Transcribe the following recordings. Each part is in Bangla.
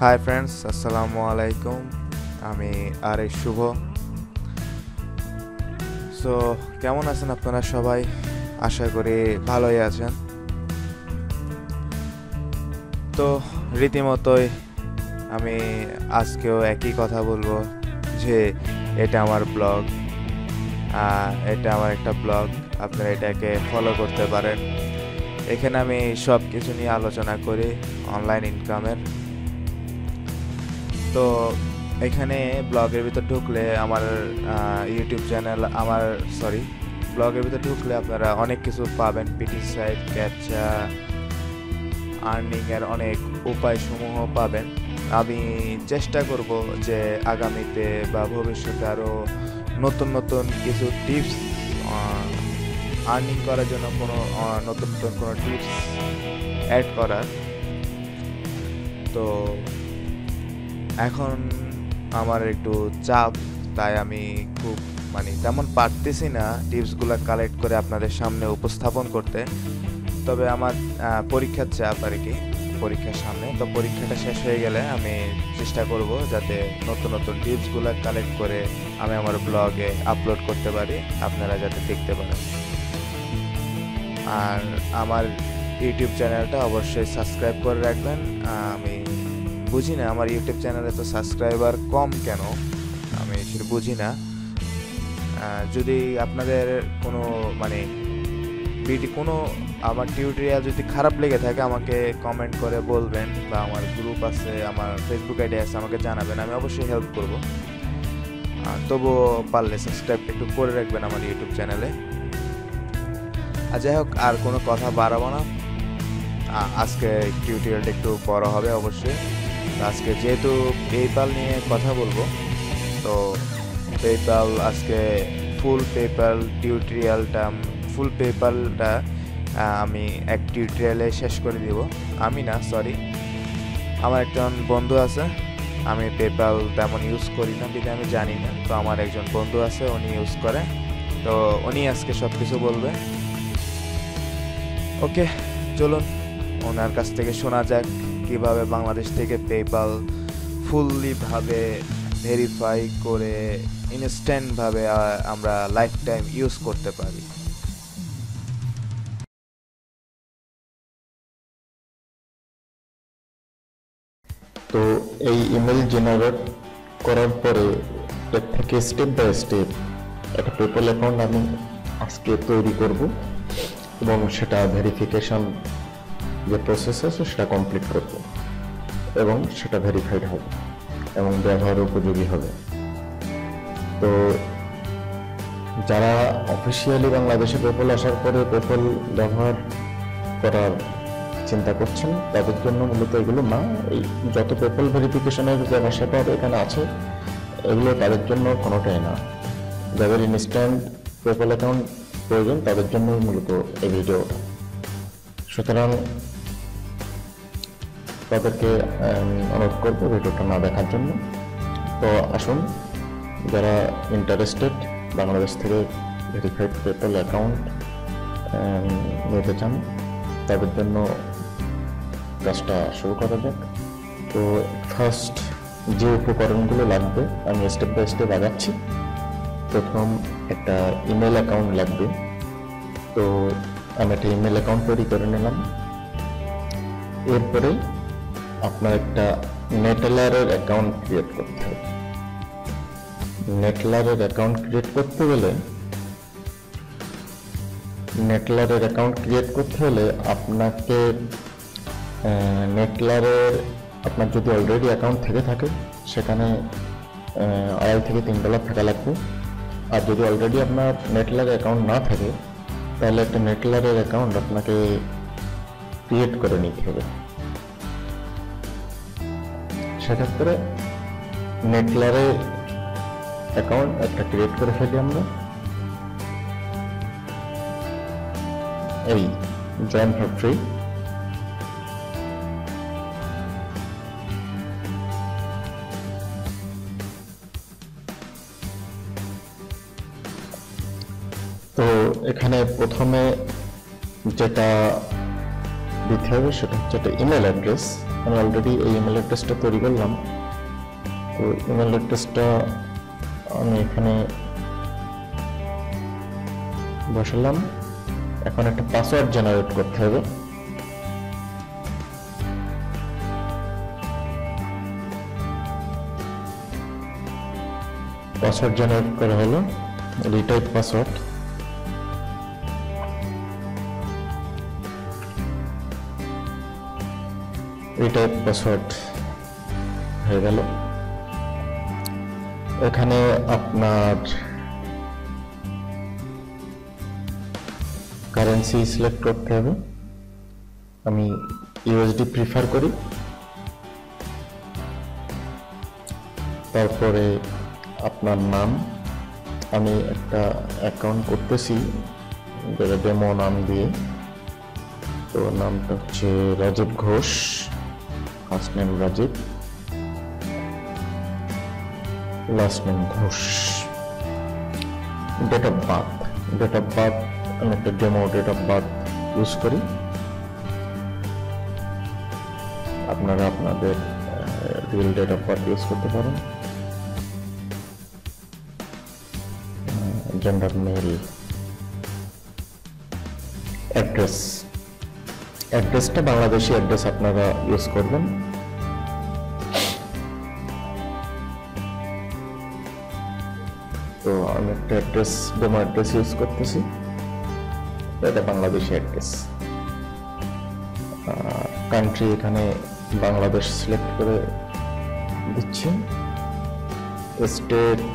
হাই ফ্রেন্ডস, আসসালামু আলাইকুম। আমি আর এই শুভ। সো কেমন আছেন আপনারা সবাই? আশা করি ভালোই আছেন। তো রীতিমতোই আমি আজকেও একই কথা বলবো যে এটা আমার ব্লগ, এটা আমার একটা ব্লগ। আপনারা এটাকে ফলো করতে পারেন। এখানে আমি সব কিছু নিয়ে আলোচনা করি অনলাইন ইনকামের। তো এখানে ব্লগের ভিতর ঢুকলে আমার ইউটিউব চ্যানেল ব্লগের ভিতর ঢুকলে আপনারা অনেক কিছু পাবেন। পিটি সাইট, ক্যাপচা, আর্নিংয়ের অনেক উপায়সমূহ পাবেন। আমি চেষ্টা করব যে আগামীতে বা ভবিষ্যতে আরও নতুন নতুন কিছু টিপস, আর্নিং করার জন্য নতুন নতুন কোনো টিপস অ্যাড করার। তো এখন আমার একটু চাপ, তাই আমি খুব তেমন পারতেছি না টিপসগুলো কালেক্ট করে আপনাদের সামনে উপস্থাপন করতে। তবে আমার পরীক্ষার চাপ আর কি, পরীক্ষার সামনে। তো পরীক্ষাটা শেষ হয়ে গেলে আমি চেষ্টা করব যাতে নতুন নতুন টিপসগুলো কালেক্ট করে আমি আমার ব্লগে আপলোড করতে পারি, আপনারা যাতে দেখতে পারেন। আর আমার ইউটিউব চ্যানেলটা অবশ্যই সাবস্ক্রাইব করে রাখবেন। আমি বুঝি না আমার ইউটিউব চ্যানেলে তো সাবস্ক্রাইবার কম কেন, আমি সেটা বুঝি না। যদি আপনাদের কোনো আমার টিউটোরিয়াল যদি খারাপ লেগে থাকে আমাকে কমেন্ট করে বলবেন, বা আমার গ্রুপ আছে, আমার ফেসবুক আইডি আছে, আমাকে জানাবেন, আমি অবশ্যই হেল্প করব। তবুও পারলে সাবস্ক্রাইব একটু করে রাখবেন আমার ইউটিউব চ্যানেলে। আর যাই হোক, আর কোনো কথা বাড়াবো না। আজকে টিউটোরিয়ালটা একটু বড় হবে অবশ্যই। আজকে যেহেতু পেপ্যাল নিয়ে কথা বলবো, তো পেপ্যাল আজকে ফুল পেপ্যালটা আমি এক টিউটোরিয়ালে শেষ করে দিব। আমার একজন বন্ধু আছে। আমি পেপ্যাল তেমন ইউজ করি না, বিধে আমি জানি না। তো আমার একজন বন্ধু আছে, উনি ইউজ করে, তো উনি আজকে সব কিছু বলবে। ওকে, চলুন ওনার কাছ থেকে শোনা যাক কিভাবে বাংলাদেশ থেকে পেপ্যাল ফুললি ভাবে ভেরিফাই করে ইনস্ট্যান্ট ভাবে আমরা লাইফ টাইম ইউজ করতে পারি। তো এই ইমেল জেনারেট করার পরে এর থেকে স্টেপ বাই স্টেপ একটা পেপ্যাল অ্যাকাউন্ট আমি আজকে তৈরি করব, এবং সেটা ভেরিফিকেশন যে প্রসেস আছে সেটা কমপ্লিট করব, এবং সেটা ভেরিফাইড হবে এবং ব্যবহার উপযোগী হবে। তো যারা অফিসিয়ালি বাংলাদেশে পেপ্যাল আসার পরে পেপ্যাল ব্যবহার করার চিন্তা করছেন, তাদের জন্য মূলত এগুলো না। এই যত পেপ্যাল ভেরিফিকেশনের যে ভাষাটা এখানে আছে, এগুলো তাদের জন্য কোনোটাই না। যাদের ইনস্ট্যান্ট পেপ্যাল অ্যাকাউন্ট প্রয়োজন তাদের জন্য মূলত এই ভিডিওটা। সুতরাং তাদেরকে অনুরোধ করবো ভিডিওটা না দেখার জন্য। তো আসুন, যারা ইন্টারেস্টেড বাংলাদেশ থেকে ভেরিফাইড পেপ্যাল অ্যাকাউন্ট নিতে চান, তাদের জন্য কাজটা শুরু করা যাক। তো ফার্স্ট যে উপকরণগুলো লাগবে আমি স্টেপ বাই স্টেপ আগাচ্ছি। প্রথম একটা ইমেল অ্যাকাউন্ট লাগবে। তো আমি একটা ইমেল অ্যাকাউন্ট তৈরি করে নিলাম। এরপরে আপনার একটা নেটলারের অ্যাকাউন্ট ক্রিয়েট করতে হবে। নেটলারের অ্যাকাউন্ট ক্রিয়েট করতে হলে আপনাকে নেটলারের আপনার যদি অলরেডি অ্যাকাউন্ট থেকে থাকে সেখানে $2.5 থেকে $3 থাকা লাগবে। আর যদি অলরেডি আপনার নেটলার অ্যাকাউন্ট না থাকে, তাহলে একটা নেটলারের অ্যাকাউন্ট আপনাকে ক্রিয়েট করে নিতে হবে। সেক্ষেত্রে নেটলারের অ্যাকাউন্ট একটা ক্রিয়েট করে ফেলি আমরা। এই জয়েন ফর ফ্রি। তো এখানে প্রথমে যেটা দিতে হবে সেটা হচ্ছে একটা ইমেল অ্যাড্রেস। আমি অলরেডি এই ইমেল অ্যাড্রেসটা তৈরি করলাম। তো ইমেল অ্যাড্রেসটা আমি এখানে বসালাম। এখন একটা পাসওয়ার্ড জেনারেট করতে হবে। পাসওয়ার্ড জেনারেট করা হলো, রিটাইপ পাসওয়ার্ড। রিটাইপ পাসওয়ার্ড হয়ে গেল। এখানে আপনার কারেন্সি সিলেক্ট করতে হবে। আমি ইউএসডি প্রিফার করি। তারপরে আপনার নাম, আমি একটা অ্যাকাউন্ট করতেছি ডেমো নাম দিয়ে। তো নামটা হচ্ছে Rajiv Ghosh, first name Rajiv, last name Ghosh. Date of birth আমি একটা demo date of birth use করি। আপনারা আপনাদের real date of birth use করতে পারেন। Gender male. অ্যাড্রেসটা বাংলাদেশি অ্যাড্রেস আপনারা ইউজ করবেন। তো আমি একটা ডেমো অ্যাড্রেস ইউজ করতেছি, এটা বাংলাদেশি অ্যাড্রেস। কান্ট্রি এখানে বাংলাদেশ সিলেক্ট করে দিচ্ছি। স্টেট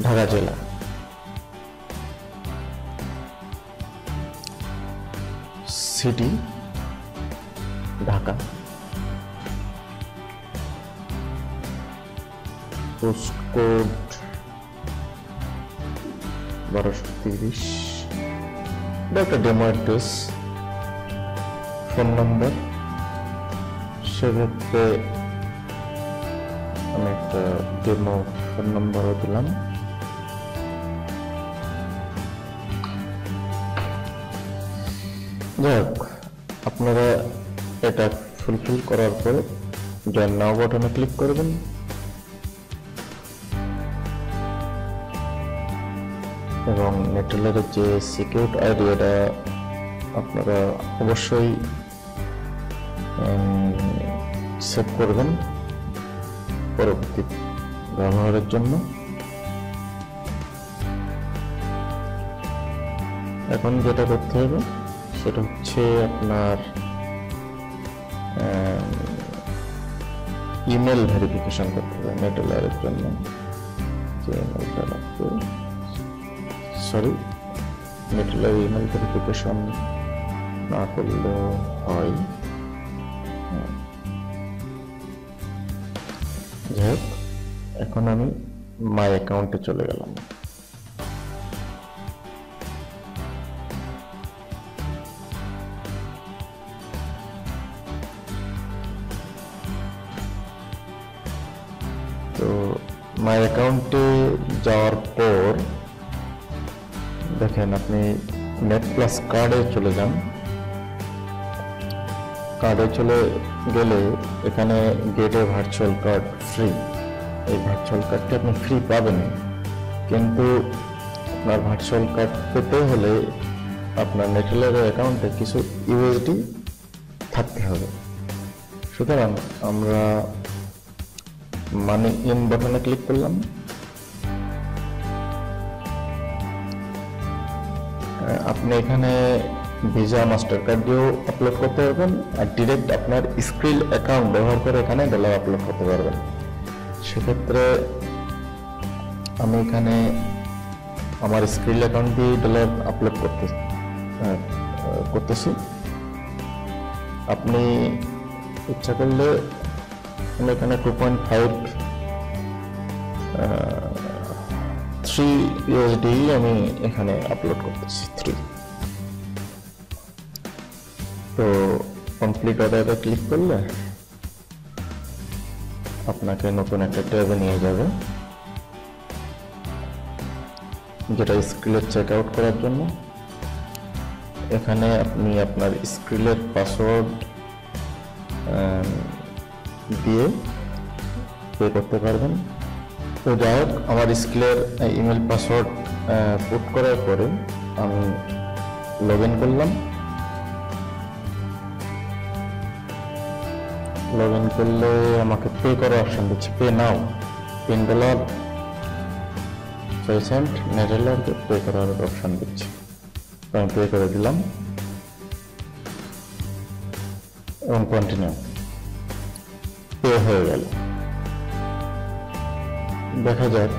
ঢাকা জেলা। সিটি ঢাকা। পোস্টকোড 1230। এটা একটা ডেমো অ্যাড্রেস। ফোন নাম্বার, সেক্ষেত্রে আমি একটা ডেমো ফোন নাম্বারও দিলাম। যাই হোক, আপনারা এটা ফুলফিল করার পরে জয়েন নাও বাটনে ক্লিক করবেন। এবং নেটওয়ার্কের যে সিকিউর আইডি, এটা আপনারা অবশ্যই সেভ করবেন পরবর্তী ব্যবহারের জন্য। এখন যেটা করতে হবে সেটা হচ্ছে আপনার ইমেল ভেরিফিকেশন করতে হবে নেটওয়ার্কের জন্য। যে ইমেলটা লাগবে, সরি, নেটওয়ার্ক ইমেল ভেরিফিকেশন না করলেও হয়। যাই হোক, এখন আমি মাই অ্যাকাউন্টে চলে গেলাম। তো মাই অ্যাকাউন্টে যাওয়ার পর দেখেন, আপনি নেট প্লাস কার্ডে চলে যান। কার্ডে চলে গেলে এখানে gate a virtual card free, এই ভার্চুয়াল কার্ডটি আপনি ফ্রি পাবেন, কিন্তু আপনার ভার্চুয়াল কার্ড পেতে হলে আপনার নেটওয়ার্কের অ্যাকাউন্টে কিছু ইউএসডি থাকতে হবে। সুতরাং আমরা মানি ইন বাটনে ক্লিক করলাম। আপনি এখানে ভিসা মাস্টার কার্ড দিয়েও আপলোড করতে পারবেন, আর ডিরেক্ট আপনার স্ক্রিল অ্যাকাউন্ট ব্যবহার করে এখানে ডলার আপলোড করতে পারবেন। সেক্ষেত্রে আমি এখানে আমার স্ক্রিল অ্যাকাউন্ট দিয়ে ডলার আপলোড করতেছি। আপনি ইচ্ছা করলে আমি এখানে 2.53 USD আমি এখানে আপলোড করতেছি। 3 তো কমপ্লিট অর্ডারে ক্লিক করলে আপনাকে নতুন একটা ট্যাবে নিয়ে যাবে, যেটা স্ক্রিলের চেক আউট করার জন্য। এখানে আপনি আপনার স্ক্রিলের পাসওয়ার্ড দিয়ে পে করতে পারবেন। তো যাই হোক, আমার স্ক্রিলের ইমেল পাসওয়ার্ড পুট করার পরে আমি লগ ইন করলাম। লগ ইন করলে আমাকে পে করার অপশন দিচ্ছে, পে নাও, $10 $5 নেদারল্যান্ডে পে করার অপশন দিচ্ছে। তো আমি পে করে দিলাম এবং কন্টিনিউ। পে হয়ে গেল। দেখা যাক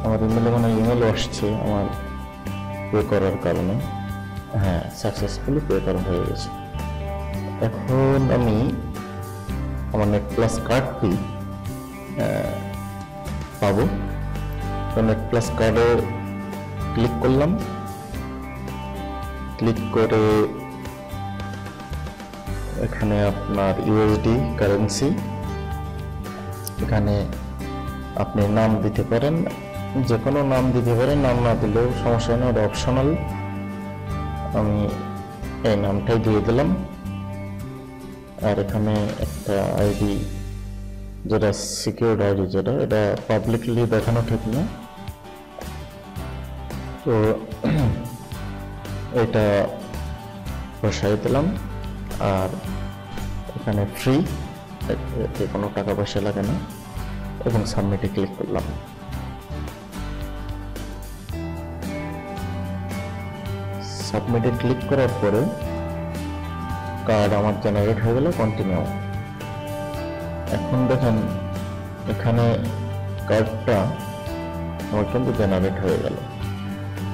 আমার ইমেলে কোনো ইমেল আসছে আমার পে করার কারণে। হ্যাঁ, সাকসেসফুলি পে করা হয়ে গেছে। এখন আমি আমার নেট প্লাস কার্ডটি পাবো। তো নেট প্লাস কার্ডে ক্লিক করলাম। ক্লিক করে এখানে আপনার ইউএসডি কারেন্সি, এখানে আপনি নাম দিতে পারেন, যে কোনো নাম দিতে পারেন, নাম না দিলেও সমস্যা নেই, এটা অপশনাল। আমি এই নামটাই দিয়ে দিলাম। আর এখানে একটা আইডি, যেটা সিকিউরড আইডি, যেটা এটা পাবলিকলি দেখানো ঠিক না, তো এটা বসাই দিলাম। আর এখানে ফ্রি, এতে কোনো টাকা পয়সা লাগে না, এবং সাবমিটে ক্লিক করলাম। সাবমিটে ক্লিক করার পরে কার্ড আমার জেনারেট হয়ে গেল। কন্টিনিউ। এখন দেখেন এখানে কার্ডটা আমার কিন্তু জেনারেট হয়ে গেল,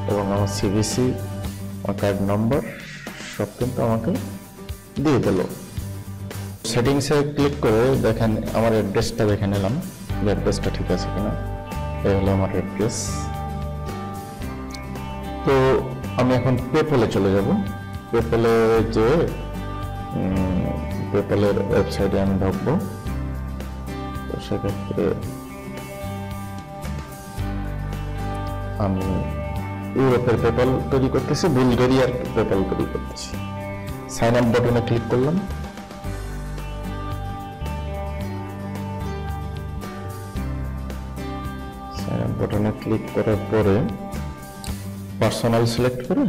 এবং আমার সিভিসি, আমার কার্ড নম্বর সব কিন্তু আমাকে দিয়ে দিল। সেটিংসে ক্লিক করে দেখেন আমার অ্যাড্রেসটা দেখে নিলাম, যে অ্যাড্রেসটা ঠিক আছে কিনা। এই হলো আমার অ্যাড্রেস। তো আমি এখন পেপলে চলে যাব। পেপলে যে পেপলের ওয়েবসাইটে আমি ঢুকবো। তো সেক্ষেত্রে আমি ইউরোপের পেপল তৈরি করতেছি, বুলগেরিয়ার পেপল তৈরি করতেছি। সাইন আপ বাটনে ক্লিক করলাম। সাইন আপ বাটনে ক্লিক করার পরে পার্সোনাল সিলেক্ট করে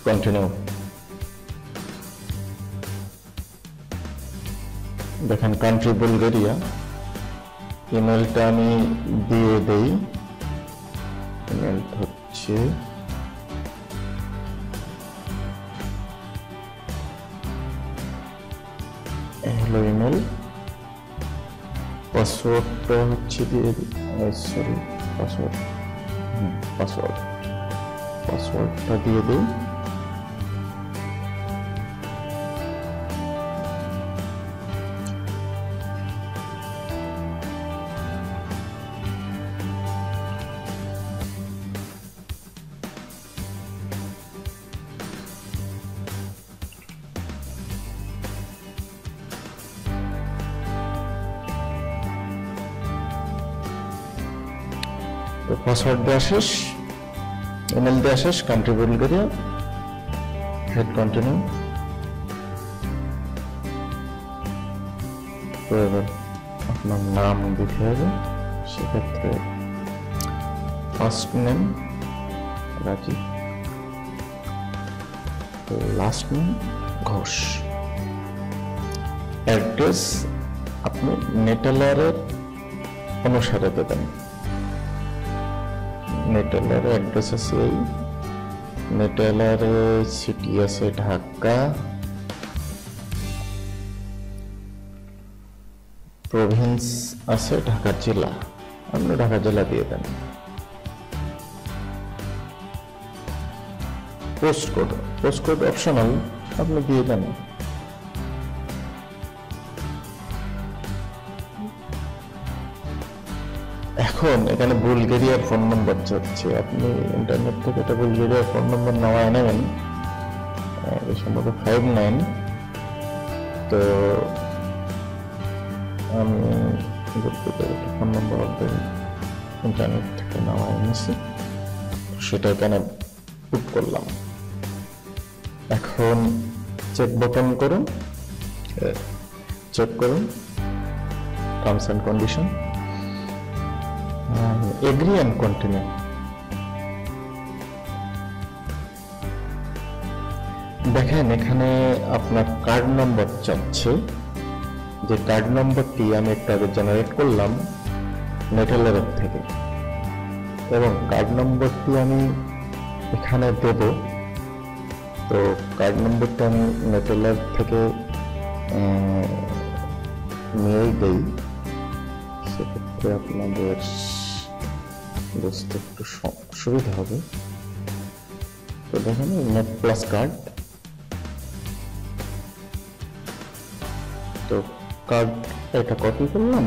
কন্টিনিউ। দেখেন কান্ট্রি বুলগেরিয়া। ইমেলটা আমি দিয়ে দেই। ইমেলটা হচ্ছে হ্যালো ইমেল। পাসওয়ার্ডটা হচ্ছে দিয়ে সরি পাসওয়ার্ডটা দিয়ে দিই। তো পাসওয়ার্ড দেওয়া শেষ, ইমেল দেওয়া শেষ, কান্ট্রি বুলগেরিয়া, হেড কন্টিনিউ। তো এবার আপনার নাম দিতে হবে, সেক্ষেত্রে first name Rajiv, last name Ghosh. Address আপনি নেটেলারের অনুসারে দেবেন। নেটেলার অ্যাড্রেস আছে, এই নেটেলার সিটি আছে ঢাকা, প্রভিন্স আছে ঢাকা জেলা, আপনি ঢাকা জেলা দিয়ে দেন। পোস্টকোড অপশনাল, আপনি দিয়ে দেন। এখন এখানে বুলগেরিয়ার ফোন নম্বর চাচ্ছে, আপনি ইন্টারনেট থেকে এটা বুলগেরিয়ার ফোন নম্বর নামায় নেবেন, সম্ভবত 59 তো আমি ফোন নম্বর ইন্টারনেট থেকে নামাই নিয়েছি, সেটা এখানে পুট করলাম। এখন চেক বাটন করুন, চেক করুন terms and condition, agri and continue. দেখেন এখানে আপনার কার্ড নম্বর চাচ্ছে, যে কার্ড নম্বরটি আমি একটু আগে জেনারেট করলাম নেটেলের থেকে, এবং কার্ড নম্বরটি আমি এখানে দেব। তো কার্ড নম্বরটা আমি নেটেলের থেকে নিয়েই দেই, সেক্ষেত্রে আপনাদের বুঝতে একটু সুবিধা হবে। তো দেখেন নেট প্লাস কার্ড, তো কার্ড এটা কপি করলাম,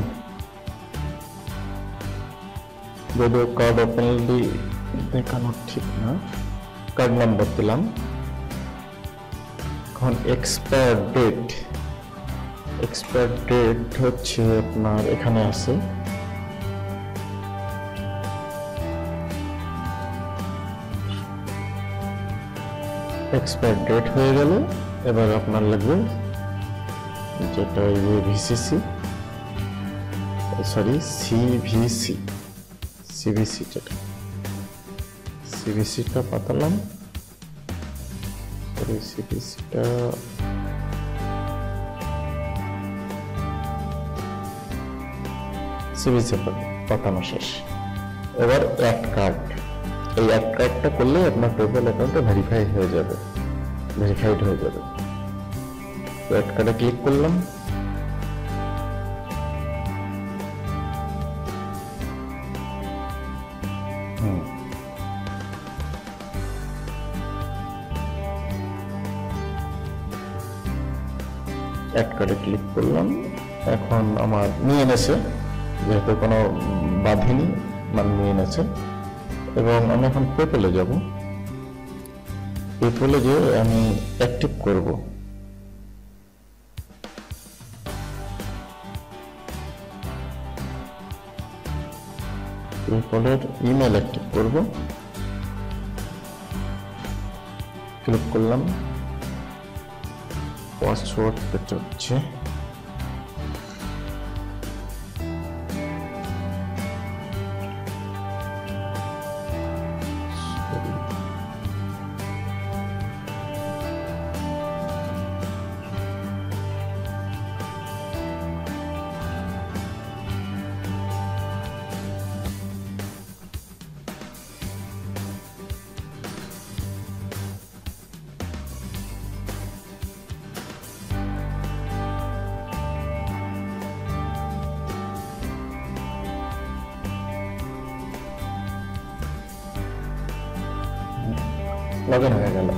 যদিও কার্ড ওপেনলি দেখানো ঠিক না, কার্ড নাম্বার দিলাম। এখন এক্সপায়ার ডেট, এক্সপায়ার ডেট হচ্ছে আপনার এখানে আছে, এক্সপায়ার ডেট হয়ে গেল। এবার আপনার লাগবে যেটা ভিসিসি, সরি সিভিসি, সিভিসি যেটা, সিভিসিটা পাতালাম, সরি সিভিসিটা সিভিসি পাতানো শেষ। এবার অ্যাড কার্ড, এই অ্যাড কার্ডটা করলে আপনার পেপ্যাল অ্যাকাউন্টে ভেরিফাই হয়ে যাবে, ভেরিফাইড হয়ে যাবে। অ্যাড কার্ডে ক্লিক করলাম, অ্যাড কার্ডে ক্লিক করলাম। এখন আমার নিয়ে এনেছে, যেহেতু কোনো বাঁধেনি, মানে নিয়ে এনেছে। এবং আমি এখন পেপ্যালে যাব, পেপ্যালে গিয়ে আমি অ্যাক্টিভ করব। পেপ্যালের ইমেল অ্যাক্টিভ করব, ক্লিক করলাম, পাসওয়ার্ড পেতে হচ্ছে, লগ ইন হয়ে গেল।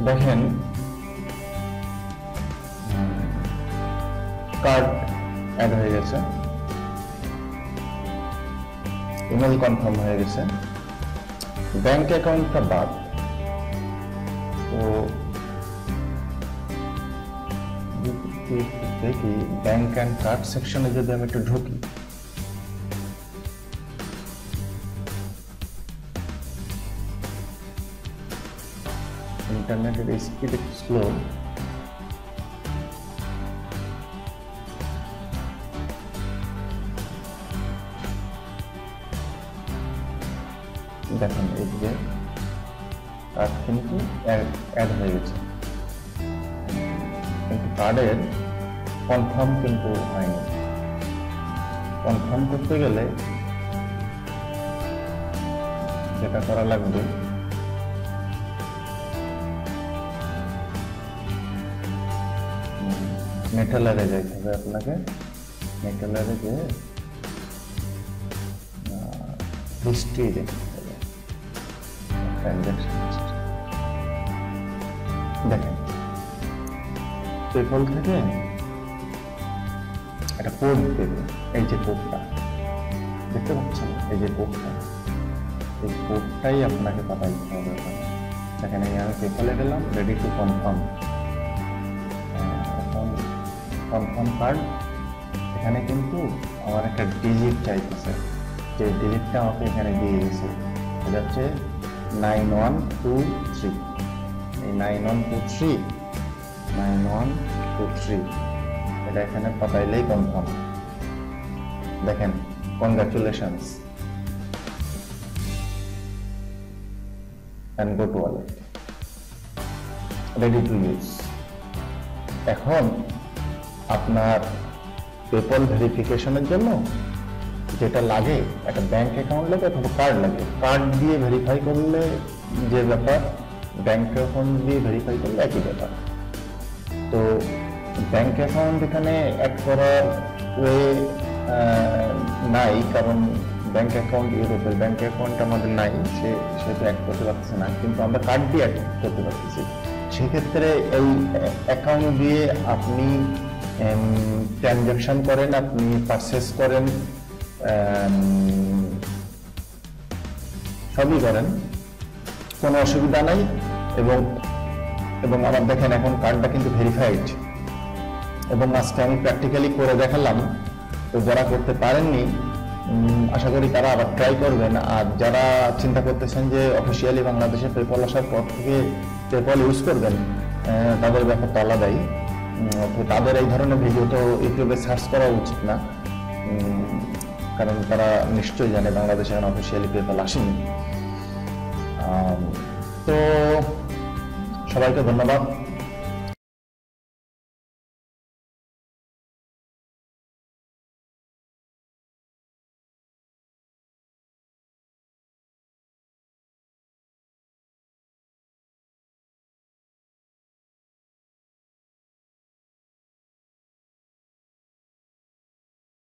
দেখেন কার্ড অ্যাড হয়ে গেছে, ইমেল কনফার্ম হয়ে গেছে, ব্যাংক অ্যাকাউন্টটা বাদ। তো দেখি ব্যাংক অ্যান্ড কার্ড সেকশনে যদি আমি একটু ঢুকি, ইন্টারনেটের স্পিড একটু স্লো, দেখেন এই যে কার্ড কিন্তু অ্যাড হয়ে গেছে, কিন্তু কার্ডের কনফার্ম কিন্তু হয়নি। কনফার্ম করতে গেলে যেটা করা লাগবে, নেটেলারে যাইতে হবে আপনাকে, নেটেলারে যে হিস্ট্রি দেখতে হবে, ট্রানজাকশন হিস্ট্রি। দেখেন পেপ্যাল থেকে একটা কোড দেবে, এই যে কোডটা দেখতে পাচ্ছেন, এই যে কোডটা, এই কোডটাই আপনাকে পাঠাইতে হবে। দেখেন এই আমি পেপ্যালে গেলাম, ready to confirm, confirm card, এখানে কিন্তু আমার একটা ডিজিট চাইতেছে, যে ডিজিটটা আমাকে এখানে দিয়ে দিয়েছে, এটা হচ্ছে 9123। এই 9123 এটা এখানে পাঠাইলেই কনফার্ম। দেখেন, congratulations and go to wallet, ready to use। এখন আপনার পেপল ভেরিফিকেশনের জন্য যেটা লাগে, একটা ব্যাংক অ্যাকাউন্ট লাগে অথবা কার্ড লাগে। কার্ড দিয়ে ভেরিফাই করলে যে ব্যাপার, ব্যাংক অ্যাকাউন্ট দিয়ে ভেরিফাই করলে একই ব্যাপার। তো ব্যাংক অ্যাকাউন্ট এখানে অ্যাড করার ওয়ে নাই, কারণ ব্যাংক অ্যাকাউন্ট, ইউরোপের ব্যাংক অ্যাকাউন্ট আমাদের নাই, সেটা অ্যাড করতে পারছে না, কিন্তু আমরা কার্ড দিয়ে অ্যাড করতে পারতেছি। সেক্ষেত্রে এই অ্যাকাউন্ট দিয়ে আপনি ট্রানজাকশন করেন, আপনি পারচেস করেন, সবই করেন, কোনো অসুবিধা নাই। এবং আবার দেখেন, এখন কার্ডটা কিন্তু ভেরিফাইড, এবং আজকে আমি প্র্যাকটিক্যালি করে দেখালাম। তো যারা করতে পারেননি, আশা করি তারা আবার ট্রাই করবেন। আর যারা চিন্তা করতেছেন যে অফিসিয়ালি বাংলাদেশে পেপল আসার পর থেকে পেপল ইউজ করবেন, তাদের ব্যাপারটা আলাদাই। তো তাদের এই ধরনের ভিডিও তো ইউটিউবে সার্চ করা উচিত না, কারণ তারা নিশ্চয়ই জানে বাংলাদেশে এখন অফিসিয়ালি পেপল আসেনি। তো সবাইকে ধন্যবাদ।